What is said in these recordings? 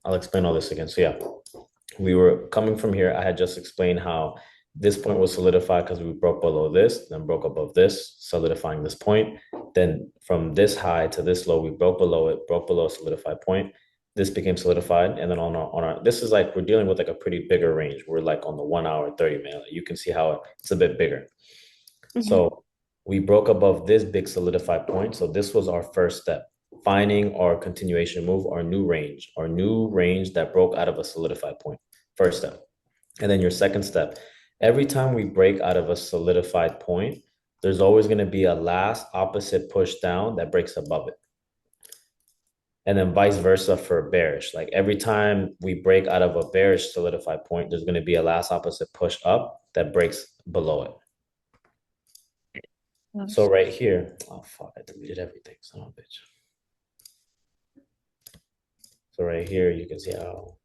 I'll explain all this again. So yeah, we were coming from here. I had just explained how this point was solidified because we broke below this, then broke above this, solidifying this point. Then from this high to this low, we broke below it, broke below a solidified point. This became solidified. And then on our this is like we're dealing with like a pretty bigger range. We're like on the 1 hour, 30 minute. You can see how it's a bit bigger. Hmm. So we broke above this big solidified point. So this was our first step, finding our continuation move, our new range that broke out of a solidified point. First step. And then your second step, every time we break out of a solidified point, there's always going to be a last opposite push down that breaks above it. And then vice versa for bearish. Like every time we break out of a bearish solidified point, there's going to be a last opposite push up that breaks below it. So right here, oh fuck, I deleted everything, son of a bitch. So right here, you can see how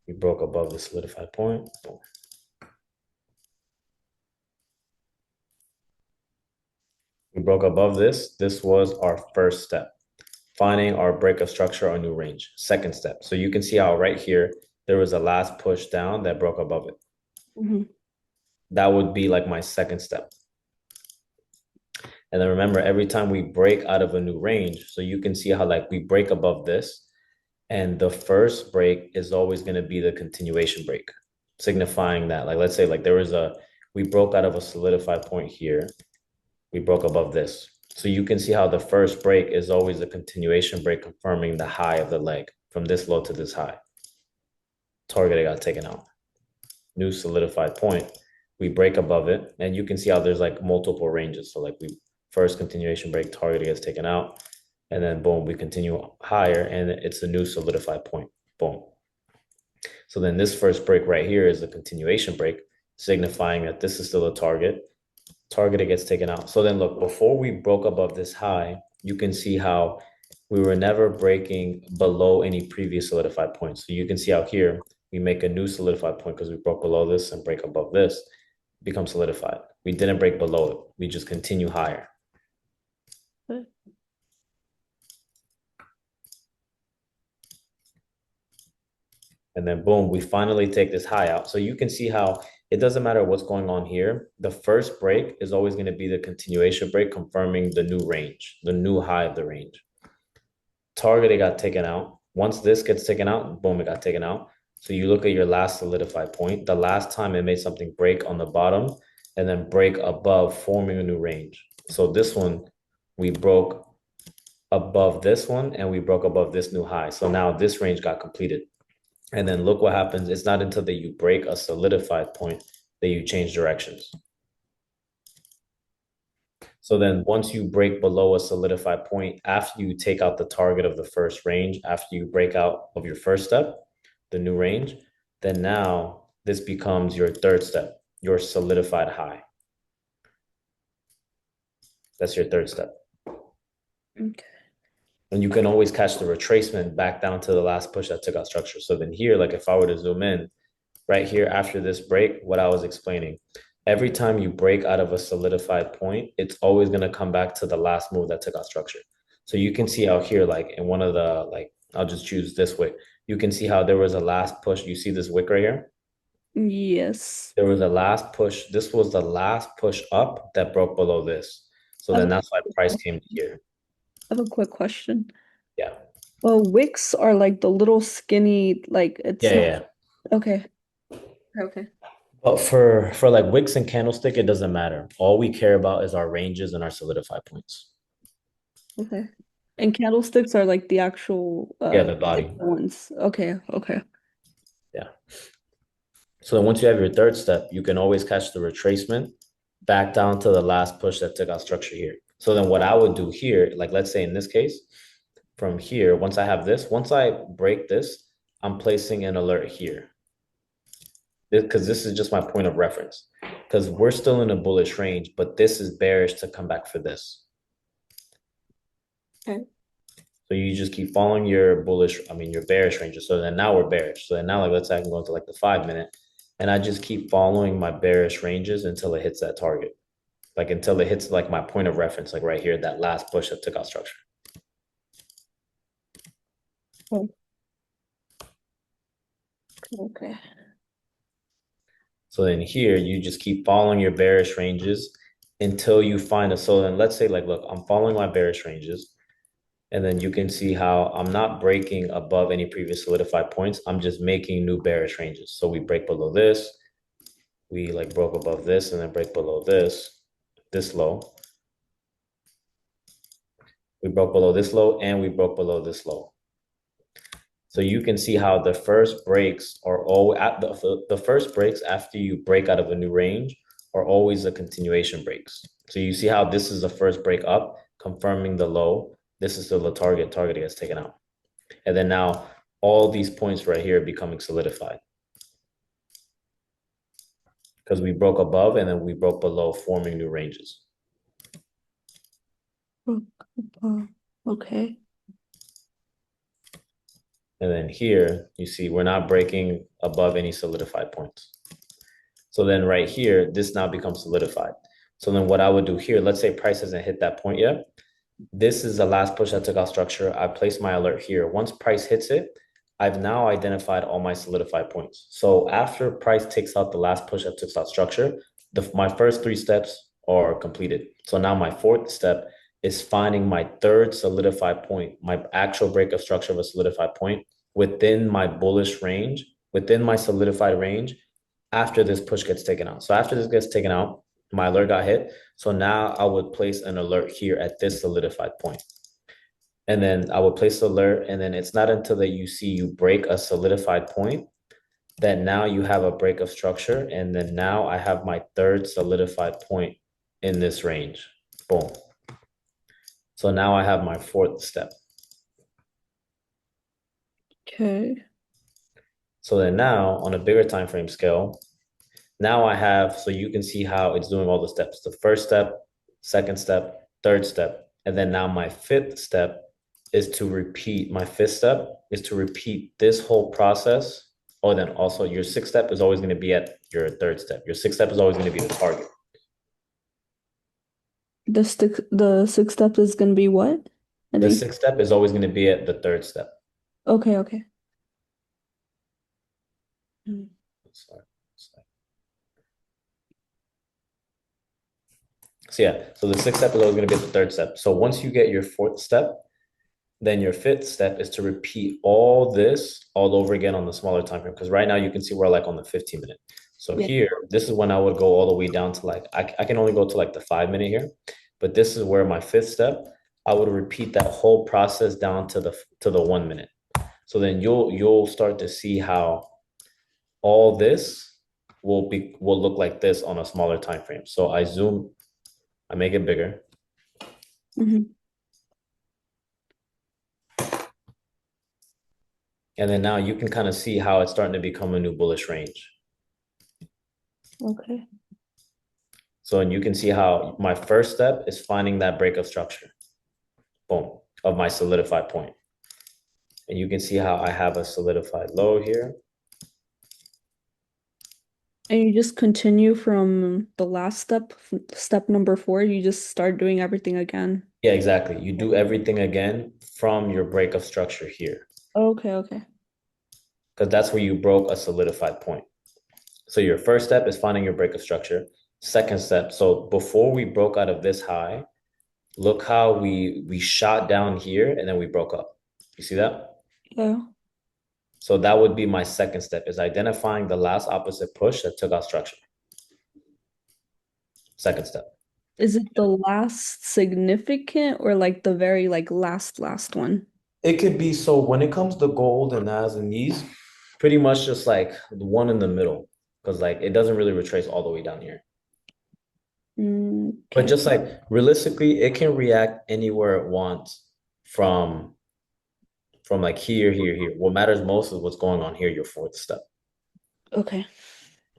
we broke above the solidified point. Boom. We broke above this. This was our first step, finding our break of structure or new range. Second step. So you can see how right here, there was a last push down that broke above it. Hmm. That would be like my second step. And then remember, every time we break out of a new range, so you can see how like we break above this, and the first break is always going to be the continuation break, signifying that, like, let's say like we broke out of a solidified point here, we broke above this. So you can see how the first break is always a continuation break, confirming the high of the leg from this low to this high. Target got taken out. New solidified point. We break above it, and you can see how there's like multiple ranges. So like we first continuation break, target gets taken out, and then boom, we continue higher, and it's a new solidified point. Boom. So then this first break right here is a continuation break, signifying that this is still a target. Target gets taken out. So then look, before we broke above this high, you can see how we were never breaking below any previous solidified points. So you can see out here, we make a new solidified point because we broke below this and break above this, become solidified. We didn't break below it. We just continue higher. And then boom, we finally take this high out. So you can see how it doesn't matter what's going on here. The first break is always going to be the continuation break, confirming the new range, the new high of the range. Target, it got taken out. Once this gets taken out, boom, it got taken out. So you look at your last solidified point. The last time it made something break on the bottom and then break above, forming a new range. So this one, we broke above this one and we broke above this new high. So now this range got completed. And then look what happens. It's not until that you break a solidified point that you change directions. So then once you break below a solidified point, after you take out the target of the first range, after you break out of your first step, the new range, then now this becomes your third step, your solidified high. That's your third step. Okay. And you can always catch the retracement back down to the last push that took out structure. So then here, like if I were to zoom in, right here after this break, what I was explaining, every time you break out of a solidified point, it's always going to come back to the last move that took out structure. So you can see out here, like in one of the, like, I'll just choose this wick. You can see how there was a last push. You see this wick right here? Yes. There was a last push. This was the last push up that broke below this. So I have then a, that's why price came to here. I have a quick question. Yeah. Well, wicks are like the little skinny, like Yeah, it's yeah, not yeah. okay. Okay. But for like wicks and candlestick, it doesn't matter. All we care about is our ranges and our solidified points. Okay. And candlesticks are like the actual Yeah, the thick body. ones. Okay, okay. Yeah. So then once you have your third step, you can always catch the retracement back down to the last push that took out structure here. So then what I would do here, like let's say in this case, from here, once I have this, once I break this, I'm placing an alert here. Because this is just my point of reference. Because we're still in a bullish range, but this is bearish to come back for this. Okay. So you just keep following your bullish, I mean, your bearish ranges. So then now we're bearish. So then now, like, let's say I can go into like the 5 minute and I just keep following my bearish ranges until it hits that target. Like until it hits like my point of reference, like right here, that last push that took out structure. Cool. Okay. So then here, you just keep following your bearish ranges until you find a, so then let's say like, look, I'm following my bearish ranges. And then you can see how I'm not breaking above any previous solidified points. I'm just making new bearish ranges. So we break below this, we like broke above this and then break below this low. We broke below this low and we broke below this low. So you can see how the first breaks are all at the first breaks after you break out of a new range are always the continuation breaks. So you see how this is the first break up, confirming the low. This is still the target. Target gets taken out. And then now all these points right here becoming solidified because we broke above and then we broke below, forming new ranges. Okay. And then here, you see we're not breaking above any solidified points. So then right here, this now becomes solidified. So then what I would do here, let's say price hasn't hit that point yet. This is the last push that took out structure. I placed my alert here. Once price hits it, I've now identified all my solidified points. So after price takes out the last push that took out structure, my first three steps are completed. So now my fourth step is finding my third solidified point, my actual break of structure of a solidified point within my bullish range, within my solidified range after this push gets taken out. So after this gets taken out, my alert got hit. So now I would place an alert here at this solidified point. And then I would place the alert. And then it's not until that you see you break a solidified point that now you have a break of structure. And then now I have my third solidified point in this range. Boom. So now I have my fourth step. Okay. So then now on a bigger time frame scale, now I have, so you can see how it's doing all the steps. The first step, second step, third step. And then now my fifth step is to repeat, my fifth step is to repeat this whole process. Oh, then also your sixth step is always going to be at your third step. Your sixth step is always going to be the target. The sixth step is gonna be what? I The think. sixth step is always going to be at the third step. Okay, okay. Mm. Sorry. So yeah, so the sixth step is always going to be at the third step. So once you get your fourth step, then your fifth step is to repeat all this all over again on the smaller time frame. Because right now you can see we're like on the 15-minute. So Yeah. here, this is when I would go all the way down to like, I can only go to like the 5-minute here, but this is where my fifth step, I would repeat that whole process down to the 1 minute. So then you'll start to see how all this will look like this on a smaller time frame. So I zoom, I make it bigger. Hmm. And then now you can kind of see how it's starting to become a new bullish range. Okay. So, and you can see how my first step is finding that break of structure, boom, of my solidified point. And you can see how I have a solidified low here. And you just continue from the last step, step number 4, you just start doing everything again. Yeah, exactly. You do everything again from your break of structure here, Okay, okay. because that's where you broke a solidified point. So your first step is finding your break of structure. Second step, so before we broke out of this high, look how we shot down here and then we broke up. You see that? Yeah. So that would be my second step, is identifying the last opposite push that took out structure. Second step. Is it the last significant or like the very like last one? It could be, so when it comes to gold and Nas and these, pretty much just like the one in the middle, because like it doesn't really retrace all the way down here. But Okay. just like realistically, it can react anywhere it wants from like here, here, here. What matters most is what's going on here, your fourth step. Okay.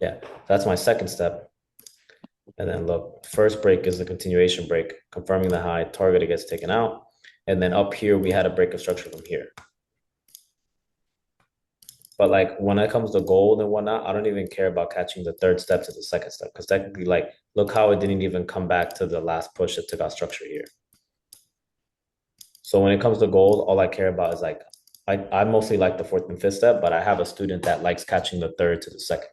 Yeah, that's my second step. And then look, first break is the continuation break, confirming the high, target gets taken out. And then up here, we had a break of structure from here. But like when it comes to gold and whatnot, I don't even care about catching the third step to the second step. Because technically, like, look how it didn't even come back to the last push that took out structure here. So when it comes to gold, all I care about is like, I mostly like the fourth and fifth step, but I have a student that likes catching the third to the second.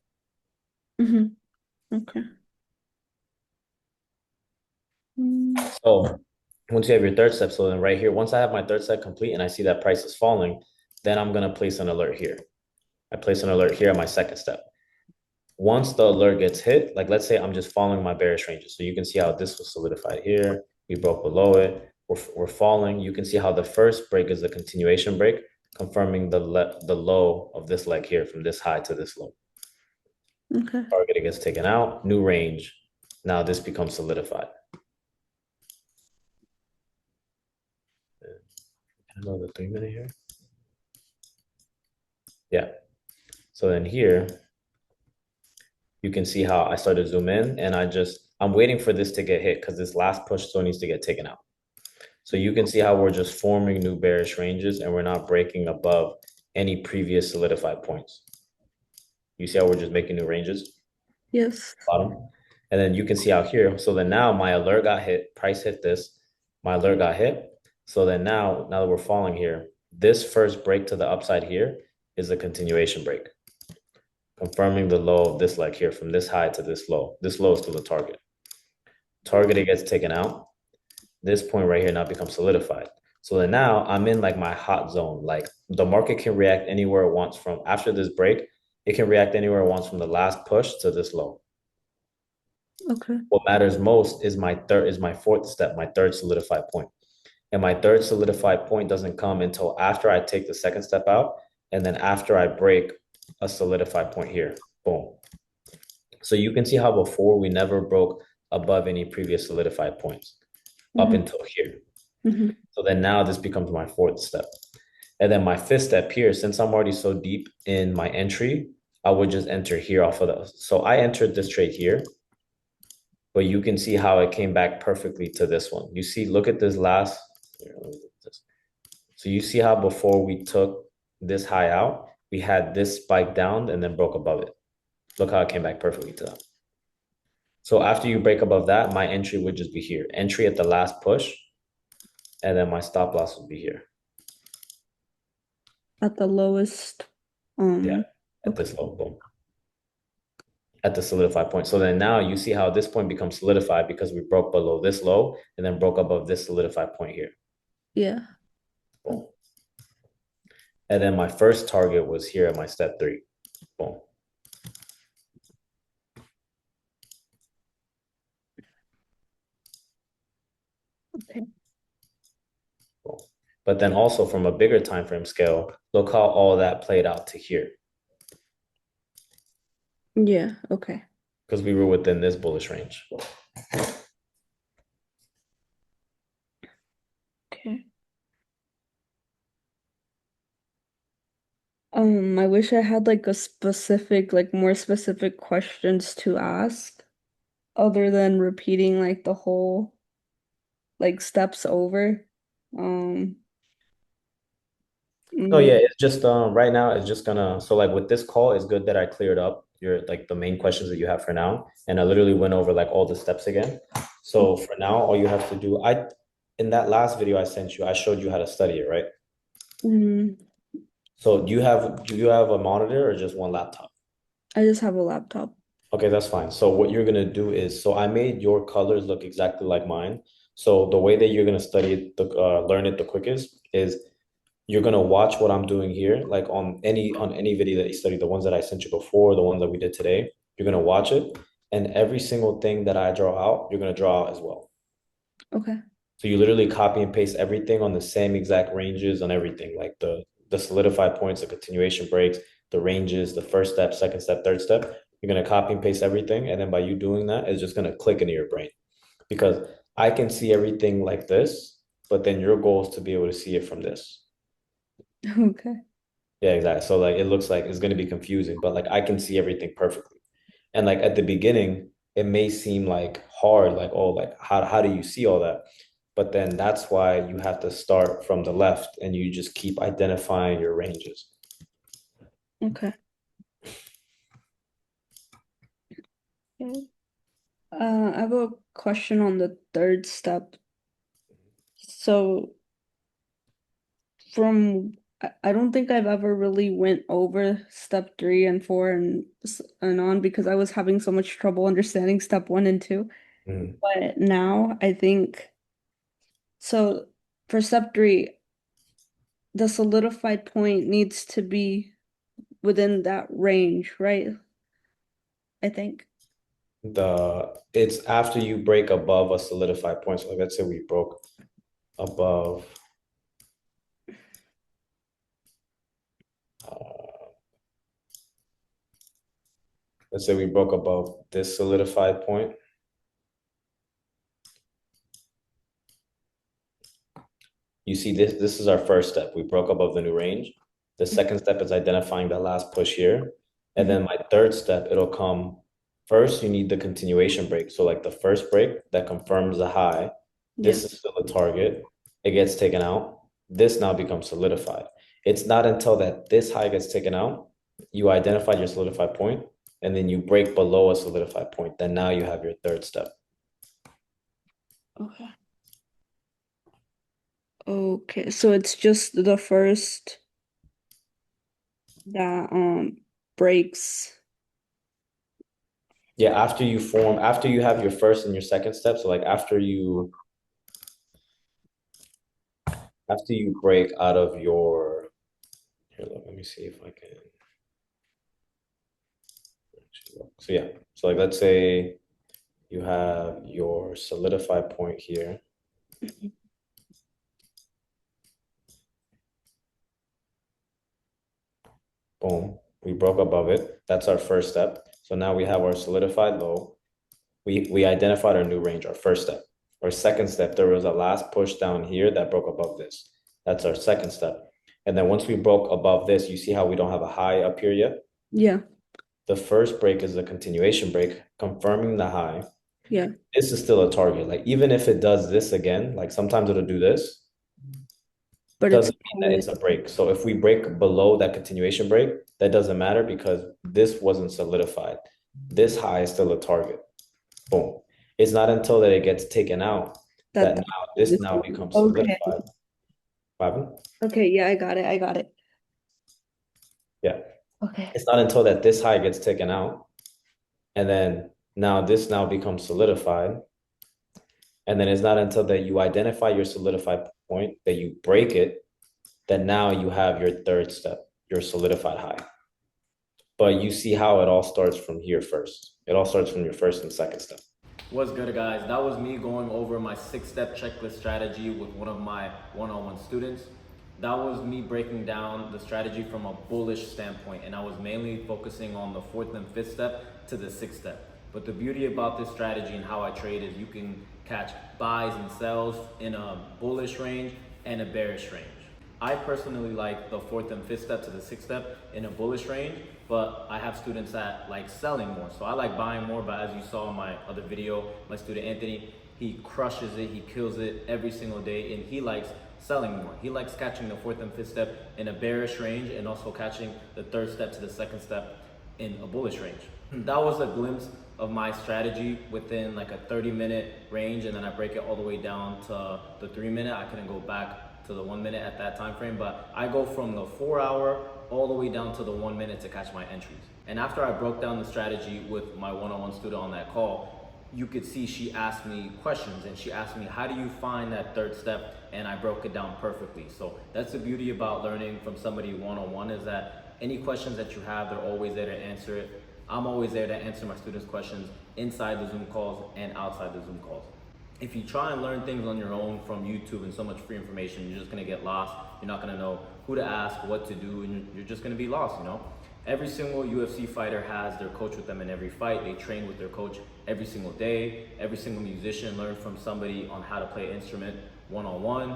Mm-hmm. Okay. Mm, So once you have your third step, so then right here, once I have my third step complete and I see that price is falling, then I'm gonna place an alert here. I place an alert here at my second step. Once the alert gets hit, like let's say I'm just following my bearish ranges. So you can see how this was solidified here. We broke below it. We're falling. You can see how the first break is a continuation break, confirming the low of this leg here from this high to this low. okay. Target gets taken out, new range. Now this becomes solidified. I know the 3 minute here. Yeah. So then here, you can see how I start to zoom in and I'm waiting for this to get hit because this last push still needs to get taken out. So you can see how we're just forming new bearish ranges and we're not breaking above any previous solidified points. You see how we're just making new ranges? Yes. Bottom. And then you can see out here. So then now my alert got hit, price hit this, my alert got hit. So then now that we're falling here, this first break to the upside here is a continuation break, confirming the low of this leg here from this high to this low. This low is still the target. Target, it gets taken out. This point right here now becomes solidified. So then now I'm in like my hot zone. Like the market can react anywhere it wants from after this break. It can react anywhere it wants from the last push to this low. Okay. What matters most is my fourth step, my third solidified point. And my third solidified point doesn't come until after I take the second step out and then after I break a solidified point here. Boom. So you can see how before we never broke above any previous solidified points up Mm-hmm. until here. Mm-hmm. So then now this becomes my fourth step. And then my fifth step here, since I'm already so deep in my entry, I would just enter here off of those. So I entered this trade here, but you can see how it came back perfectly to this one. You see, look at this last. Here, let me look at this. So you see how before we took this high out, we had this spike down and then broke above it. Look how it came back perfectly to that. So after you break above that, my entry would just be here. Entry at the last push, and then my stop loss would be here. At the lowest. Yeah, Um, at okay. this low, boom. At the solidified point. So then now you see how this point becomes solidified because we broke below this low and then broke above this solidified point here. Yeah. Boom. And then my first target was here at my step 3. Boom. Okay. Boom. But then also from a bigger time frame scale, look how all that played out to here Yeah. Okay. because we were within this bullish range. Okay. I wish I had like a specific, like more specific questions to ask other than repeating like the whole like steps over. Um, No, yeah, mm, it's just right now it's just gonna so like with this call, it's good that I cleared up your like the main questions that you have for now. And I literally went over like all the steps again. So for now, all you have to do, I in that last video I sent you, I showed you how to study it, right? mm, So do you have a monitor or just one laptop? I just have a laptop. Okay, that's fine. So what you're gonna do is, so I made your colors look exactly like mine. So the way that you're gonna study it, learn it the quickest is you're gonna watch what I'm doing here, like on any video that you study, the ones that I sent you before, the ones that we did today. You're gonna watch it, and every single thing that I draw out, you're gonna draw out as well. Okay. So you literally copy and paste everything on the same exact ranges on everything, like the solidified points, the continuation breaks, the ranges, the first step, second step, third step. You're gonna copy and paste everything, and then by you doing that, it's just gonna click into your brain because I can see everything like this, but then your goal is to be able to see it from this. Okay. Yeah, exactly. So like it looks like it's gonna be confusing, but like I can see everything perfectly. And like at the beginning, it may seem like hard, like, oh, like how do you see all that? But then that's why you have to start from the left and you just keep identifying your ranges. Okay. Okay. I have a question on the third step. So from I don't think I've ever really went over step 3 and 4 and on because I was having so much trouble understanding step 1 and 2. Mhm. But now I think so for step 3, the solidified point needs to be within that range, right? I think. It's after you break above a solidified point. So like, let's say we broke above, uh, let's say we broke above this solidified point. You see this is our first step. We broke above the new range. The second step is identifying the last push here. And Mhm. then my third step, it'll come first, you need the continuation break. So like the first break that confirms the high, Yeah. this is still a target. It gets taken out. This now becomes solidified. It's not until that this high gets taken out, you identify your solidified point, and then you break below a solidified point. Then now you have your third step. Okay. Okay. So it's just the first that breaks. Yeah, after you have your first and your second step, so like after you break out of your here, let me see if I can actually look. So yeah, so like let's say you have your solidified point here. Mhm. Boom, we broke above it. That's our first step. So now we have our solidified low. We identified our new range, our first step. Our second step, there was a last push down here that broke above this. That's our second step. And then once we broke above this, you see how we don't have a high up here yet? Yeah. The first break is a continuation break, confirming the high. Yeah. This is still a target. Like even if it does this again, like sometimes it'll do this, But it's doesn't mean that it's always a break. So if we break below that continuation break, that doesn't matter because this wasn't solidified. This high is still a target. Boom. It's not until that it gets taken out that that. now this now becomes Okay. solidified. Pardon? Okay. Yeah, I got it. I got it. Yeah. Okay. It's not until that this high gets taken out and then now this now becomes solidified. And then it's not until that you identify your solidified point that you break it, that now you have your third step, your solidified high. But you see how it all starts from here first. It all starts from your first and second step. What's good, guys? That was me going over my 6-step checklist strategy with one of my one-on-one students. That was me breaking down the strategy from a bullish standpoint, and I was mainly focusing on the fourth and fifth step to the sixth step. But the beauty about this strategy and how I trade is you can catch buys and sells in a bullish range and a bearish range. I personally like the fourth and fifth step to the sixth step in a bullish range, but I have students that like selling more. So I like buying more, but as you saw in my other video, my student Anthony, he crushes it, he kills it every single day, and he likes selling more. He likes catching the fourth and fifth step in a bearish range and also catching the third step to the second step in a bullish range. That was a glimpse of my strategy within like a 30-minute range, and then I break it all the way down to the 3-minute. I couldn't go back to the 1 minute at that time frame, but I go from the 4 hour all the way down to the 1 minute to catch my entries. And after I broke down the strategy with my one-on-one student on that call, you could see she asked me questions, and she asked me, how do you find that third step? And I broke it down perfectly. So that's the beauty about learning from somebody one-on-one, is that any questions that you have, they're always there to answer it. I'm always there to answer my students' questions inside the Zoom calls and outside the Zoom calls. If you try and learn things on your own from YouTube and so much free information, you're just gonna get lost. You're not gonna know who to ask, what to do, and you're just gonna be lost, you know? Every single UFC fighter has their coach with them in every fight. They train with their coach every single day. Every single musician learns from somebody on how to play an instrument one-on-one.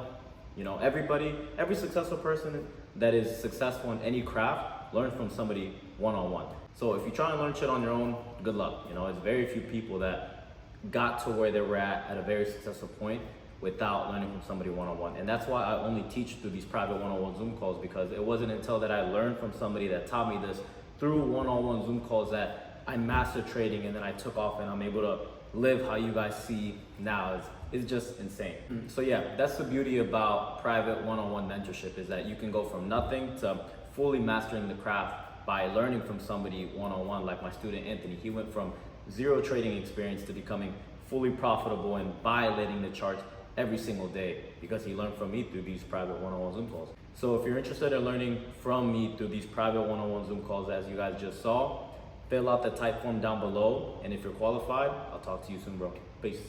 You know, every successful person that is successful in any craft learns from somebody one-on-one. So if you try and learn shit on your own, good luck. You know, it's very few people that got to where they were at a very successful point without learning from somebody one-on-one. And that's why I only teach through these private one-on-one Zoom calls, because it wasn't until that I learned from somebody that taught me this through one-on-one Zoom calls that I mastered trading, and then I took off and I'm able to live how you guys see now is just insane. So yeah, that's the beauty about private one-on-one mentorship, is that you can go from nothing to fully mastering the craft by learning from somebody one-on-one. Like my student Anthony, he went from zero trading experience to becoming fully profitable and violating the charts every single day because he learned from me through these private one-on-one Zoom calls. So if you're interested in learning from me through these private one-on-one Zoom calls, as you guys just saw, fill out the type form down below. And if you're qualified, I'll talk to you soon, bro. Peace.